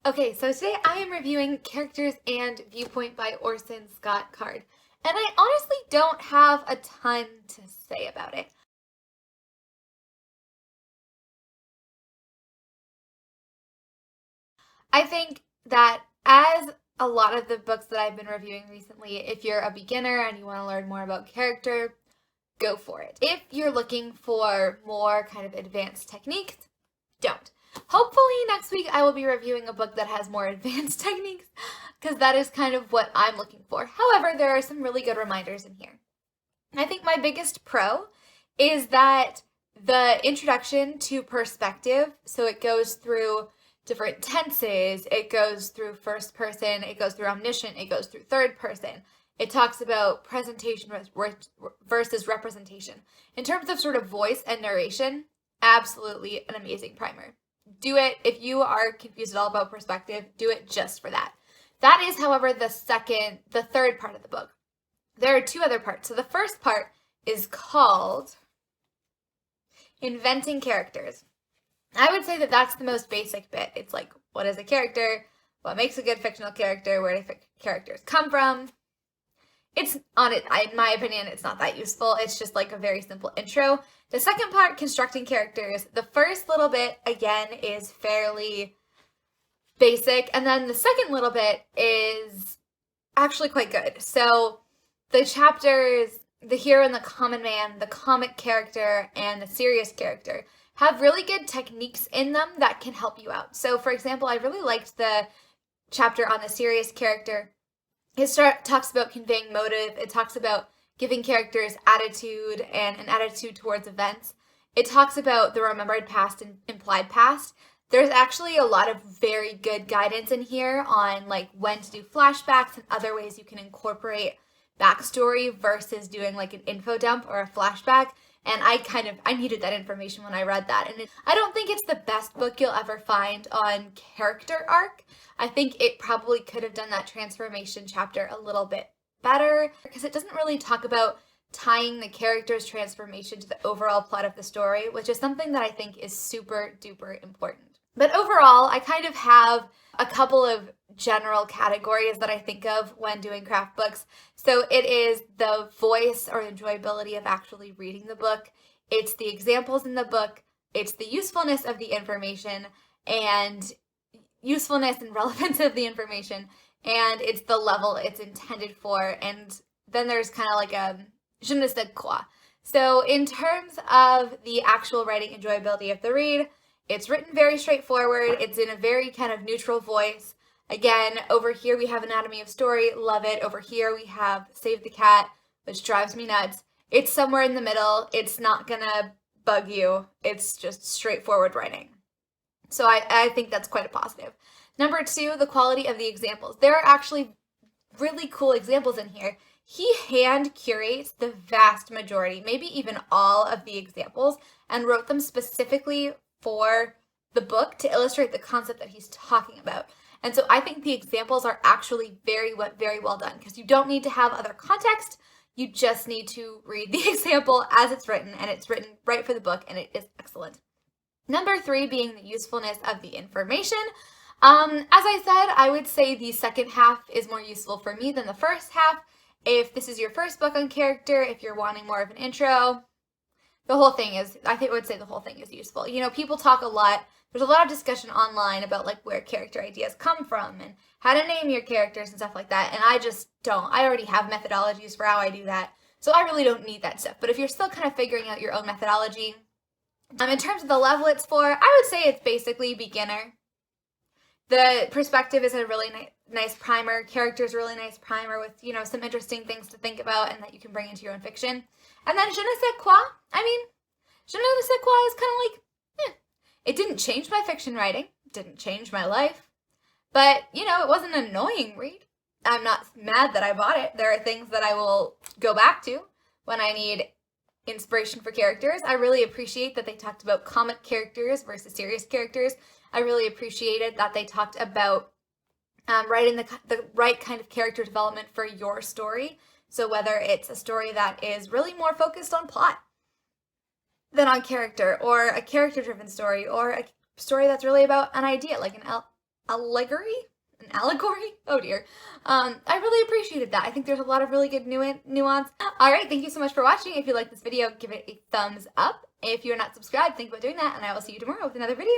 Okay, so today I am reviewing Characters and Viewpoint by Orson Scott Card, and I honestly don't have a ton to say about it. I think that as a lot of the books that I've been reviewing recently, if you're a beginner and you want to learn more about character, go for it. If you're looking for more kind of advanced techniques, don't. Hopefully next week I will be reviewing a book that has more advanced techniques, because that is kind of what I'm looking for. However, there are some really good reminders in here. I think my biggest pro is that the introduction to perspective, so it goes through different tenses, it goes through first person, it goes through omniscient, it goes through third person. It talks about presentation versus representation. In terms of sort of voice and narration, absolutely an amazing primer. Do it. If you are confused at all about perspective, do it just for that. That is, however, the third part of the book. There are two other parts. So the first part is called Inventing Characters. I would say that that's the most basic bit. It's like, what is a character? What makes a good fictional character? Where do characters come from? In my opinion, it's not that useful. It's just like a very simple intro. The second part, constructing characters. The first little bit, again, is fairly basic. And then the second little bit is actually quite good. So the chapters, the hero and the common man, the comic character, and the serious character have really good techniques in them that can help you out. So for example, I really liked the chapter on the serious character. It talks about conveying motive. It talks about giving characters attitude and an attitude towards events. It talks about the remembered past and implied past. There's actually a lot of very good guidance in here on like when to do flashbacks and other ways you can incorporate backstory versus doing like an info dump or a flashback. And I needed that information when I read that. And I don't think it's the best book you'll ever find on character arc. I think it probably could have done that transformation chapter a little bit better, because it doesn't really talk about tying the character's transformation to the overall plot of the story, which is something that I think is super duper important. But overall, I kind of have a couple of general categories that I think of when doing craft books. So it is the voice or enjoyability of actually reading the book. It's the examples in the book. It's the usefulness of the information and usefulness and relevance of the information. And it's the level it's intended for. And then there's kind of like a je ne sais quoi. So in terms of the actual writing enjoyability of the read, it's written very straightforward. It's in a very kind of neutral voice. Again, over here we have Anatomy of Story, love it. Over here we have Save the Cat, which drives me nuts. It's somewhere in the middle. It's not gonna bug you. It's just straightforward writing. So I think that's quite a positive. Number two, the quality of the examples. There are actually really cool examples in here. He hand curates the vast majority, maybe even all of the examples, and wrote them specifically for the book to illustrate the concept that he's talking about. And so I think the examples are actually very well done, because you don't need to have other context. You just need to read the example as it's written, and it's written right for the book, and it is excellent. Number three being the usefulness of the information. As I said, I would say the second half is more useful for me than the first half. If this is your first book on character, if you're wanting more of an intro, I would say the whole thing is useful. You know, people talk a lot. There's a lot of discussion online about like where character ideas come from and how to name your characters and stuff like that. And I just don't. I already have methodologies for how I do that. So I really don't need that stuff. But if you're still kind of figuring out your own methodology, in terms of the level it's for, I would say it's basically beginner. The perspective is a really nice primer. Character's a really nice primer with, you know, some interesting things to think about and that you can bring into your own fiction. And then je ne sais quoi. Je ne sais quoi is kind of like, it didn't change my fiction writing. It didn't change my life. But, you know, it wasn't an annoying read. I'm not mad that I bought it. There are things that I will go back to when I need inspiration for characters. I really appreciate that they talked about comic characters versus serious characters. I really appreciated that they talked about writing the right kind of character development for your story. So whether it's a story that is really more focused on plot than on character, or a character-driven story, or a story that's really about an idea, like an allegory? An allegory? Oh dear. I really appreciated that. I think there's a lot of really good nuance. Alright, thank you so much for watching. If you like this video, give it a thumbs up. If you're not subscribed, think about doing that, and I will see you tomorrow with another video.